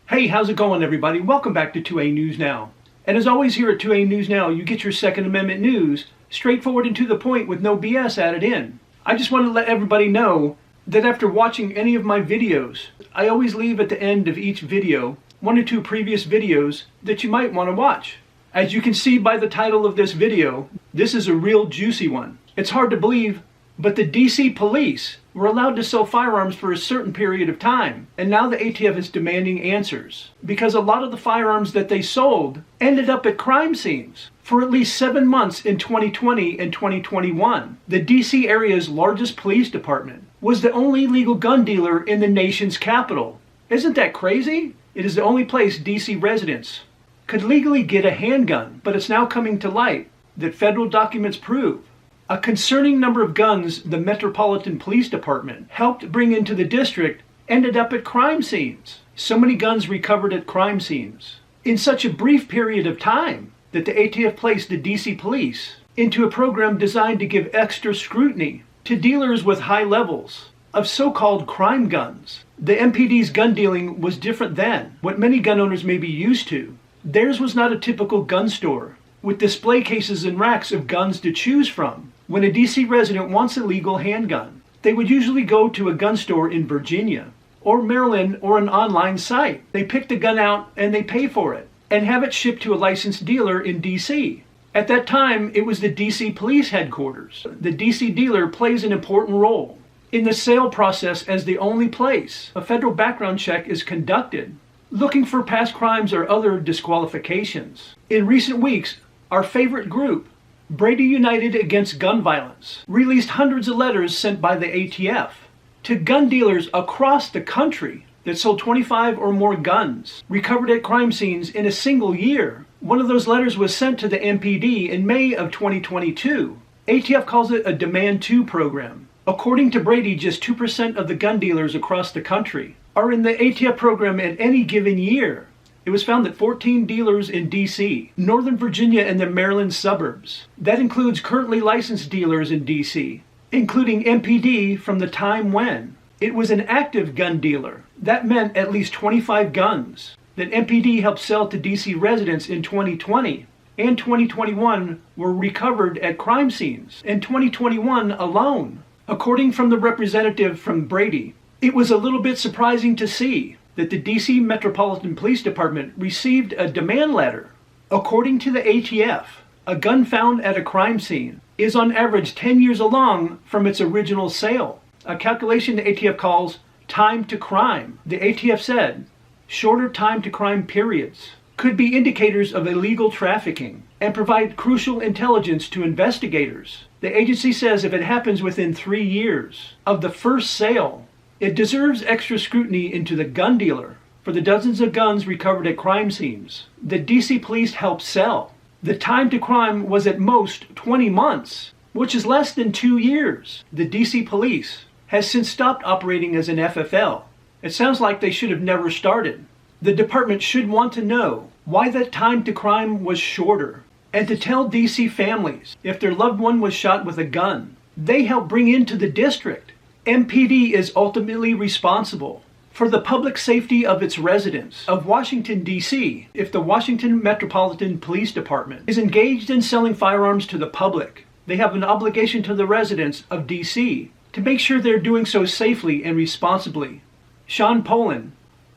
Hey, how's it going, everybody? Welcome back to 2A News Now. And as always here at 2A News Now, you get your Second Amendment news straightforward and to the point with no BS added in. I just want to let everybody know that after watching any of my videos, I always leave at the end of each video 1 or 2 previous videos that you might want to watch. As you can see by the title of this video, this is a real juicy one. It's hard to believe, but the DC police were allowed to sell firearms for a certain period of time, and now the ATF is demanding answers because a lot of the firearms that they sold ended up at crime scenes. For at least 7 months in 2020 and 2021, the DC area's largest police department was the only legal gun dealer in the nation's capital. Isn't that crazy? It is the only place DC residents could legally get a handgun, but it's now coming to light that federal documents prove a concerning number of guns the Metropolitan Police Department helped bring into the district ended up at crime scenes. So many guns recovered at crime scenes in such a brief period of time that the ATF placed the DC police into a program designed to give extra scrutiny to dealers with high levels of so-called crime guns. The MPD's gun dealing was different than what many gun owners may be used to. Theirs was not a typical gun store with display cases and racks of guns to choose from. When a DC resident wants a legal handgun, they would usually go to a gun store in Virginia or Maryland or an online site. They pick the gun out and they pay for it and have it shipped to a licensed dealer in DC. At that time, it was the DC police headquarters. The DC dealer plays an important role in the sale process as the only place a federal background check is conducted, looking for past crimes or other disqualifications. In recent weeks, our favorite group, Brady United Against Gun Violence, released hundreds of letters sent by the ATF to gun dealers across the country that sold 25 or more guns recovered at crime scenes in a single year. One of those letters was sent to the MPD in May of 2022. ATF calls it a Demand 2 program. According to Brady, just 2% of the gun dealers across the country are in the ATF program at any given year. It was found that 14 dealers in DC, Northern Virginia, and the Maryland suburbs. That includes currently licensed dealers in DC, including MPD from the time when it was an active gun dealer. That meant at least 25 guns that MPD helped sell to DC residents in 2020 and 2021 were recovered at crime scenes in 2021 alone. According from the representative from Brady, it was a little bit surprising to see that the DC Metropolitan Police Department received a demand letter. According to the ATF, a gun found at a crime scene is on average 10 years along from its original sale, a calculation the ATF calls time to crime. The ATF said shorter time to crime periods could be indicators of illegal trafficking and provide crucial intelligence to investigators. The agency says if it happens within 3 years of the first sale, it deserves extra scrutiny into the gun dealer for the dozens of guns recovered at crime scenes that DC police helped sell. The time to crime was at most 20 months, which is less than 2 years. The DC police has since stopped operating as an FFL. It sounds like they should have never started. The department should want to know why that time to crime was shorter and to tell DC families if their loved one was shot with a gun they helped bring into the district. MPD is ultimately responsible for the public safety of its residents of Washington, D.C. If the Washington Metropolitan Police Department is engaged in selling firearms to the public, they have an obligation to the residents of D.C. to make sure they're doing so safely and responsibly. Sean Poland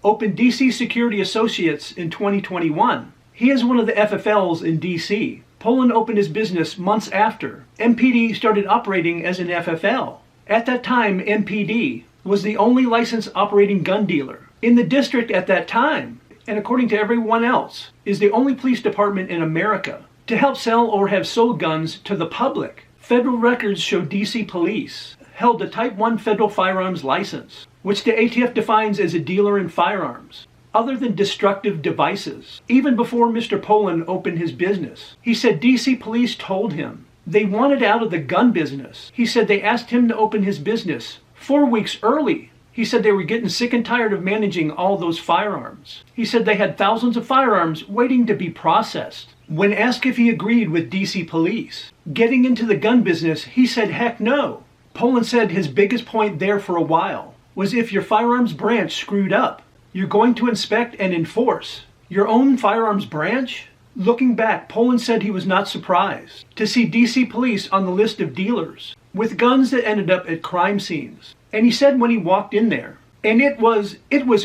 opened D.C. Security Associates in 2021. He is one of the FFLs in D.C. Poland opened his business months after MPD started operating as an FFL. At that time, MPD was the only licensed operating gun dealer in the district at that time, and according to everyone else, is the only police department in America to help sell or have sold guns to the public. Federal records show DC police held a Type 1 federal firearms license, which the ATF defines as a dealer in firearms other than destructive devices. Even before Mr. Poland opened his business, he said DC police told him they wanted out of the gun business. He said they asked him to open his business 4 weeks early. He said they were getting sick and tired of managing all those firearms. He said they had thousands of firearms waiting to be processed. When asked if he agreed with DC police getting into the gun business, he said heck no. Poland said his biggest point there for a while was if your firearms branch screwed up, You're going to inspect and enforce your own firearms branch? Looking back, Poland said he was not surprised to see DC police on the list of dealers with guns that ended up at crime scenes. And he said when he walked in there, and it was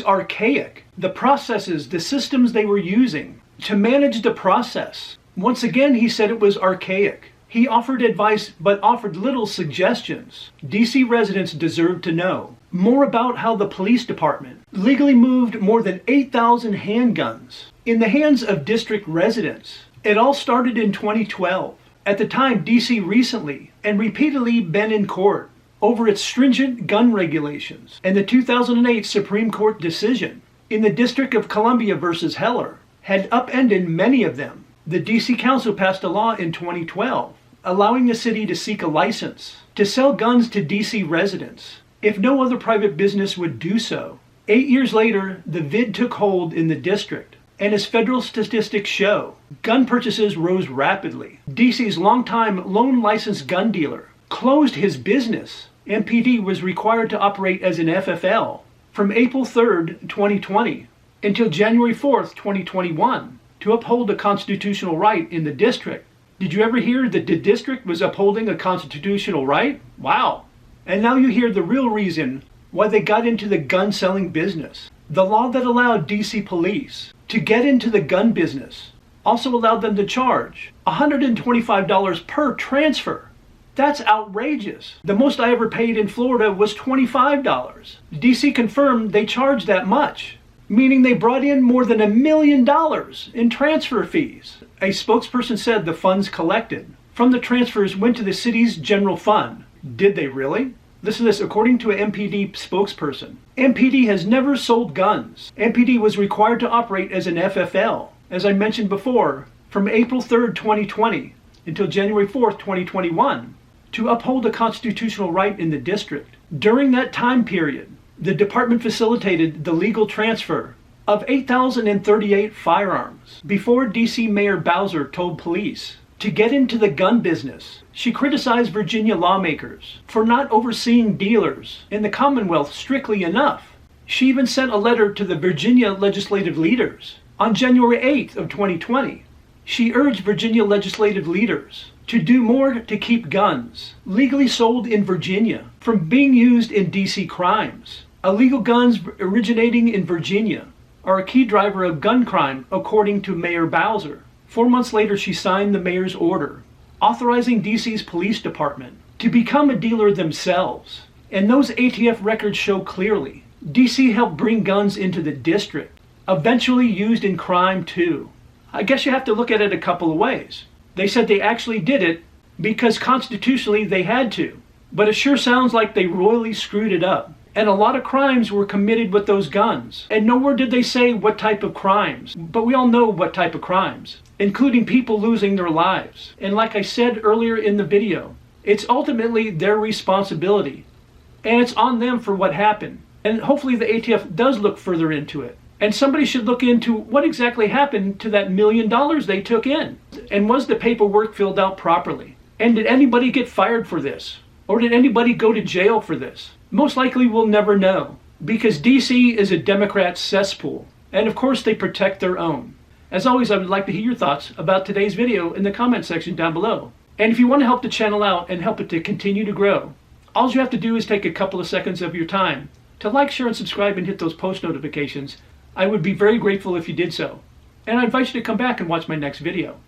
archaic. The processes, the systems they were using to manage the process. Once again, he said it was archaic. He offered advice, but offered little suggestions. DC residents deserve to know more about how the police department legally moved more than 8,000 handguns in the hands of district residents. It all started in 2012. At the time, DC recently and repeatedly been in court over its stringent gun regulations and the 2008 Supreme Court decision in the District of Columbia versus Heller had upended many of them. The DC Council passed a law in 2012 allowing the city to seek a license to sell guns to DC residents if no other private business would do so. 8 years later, the vid took hold in the district, and as federal statistics show, gun purchases rose rapidly. DC's longtime lone licensed gun dealer closed his business. MPD was required to operate as an FFL from April 3rd, 2020 until January 4th, 2021 to uphold a constitutional right in the district. Did you ever hear that the district was upholding a constitutional right? Wow. And now you hear the real reason why they got into the gun selling business. The law that allowed DC police to get into the gun business also allowed them to charge $125 per transfer. That's outrageous. The most I ever paid in Florida was $25. DC confirmed they charged that much, meaning they brought in more than $1 million in transfer fees. A spokesperson said the funds collected from the transfers went to the city's general fund. Did they really? Listen to this, according to an MPD spokesperson. MPD has never sold guns. MPD was required to operate as an FFL, as I mentioned before, from April 3rd, 2020 until January 4th, 2021, to uphold a constitutional right in the district. During that time period, the department facilitated the legal transfer of 8,038 firearms before DC Mayor Bowser told police to get into the gun business. She criticized Virginia lawmakers for not overseeing dealers in the Commonwealth strictly enough. She even sent a letter to the Virginia legislative leaders on January 8th of 2020. She urged Virginia legislative leaders to do more to keep guns legally sold in Virginia from being used in DC crimes. Illegal guns originating in Virginia are a key driver of gun crime, according to Mayor Bowser. 4 months later, she signed the mayor's order authorizing DC's police department to become a dealer themselves. And those ATF records show clearly DC helped bring guns into the district, eventually used in crime too. I guess you have to look at it a couple of ways. They said they actually did it because constitutionally they had to, but it sure sounds like they royally screwed it up. And a lot of crimes were committed with those guns. And nowhere did they say what type of crimes. But we all know what type of crimes, including people losing their lives. And like I said earlier in the video, it's ultimately their responsibility. And it's on them for what happened. And hopefully the ATF does look further into it. And somebody should look into what exactly happened to that $1 million they took in. And was the paperwork filled out properly? And did anybody get fired for this? Or did anybody go to jail for this? Most likely we'll never know, because DC is a Democrat cesspool, and of course they protect their own. As always, I would like to hear your thoughts about today's video in the comment section down below. And if you want to help the channel out and help it to continue to grow, all you have to do is take a couple of seconds of your time to like, share, and subscribe and hit those post notifications. I would be very grateful if you did so. And I invite you to come back and watch my next video.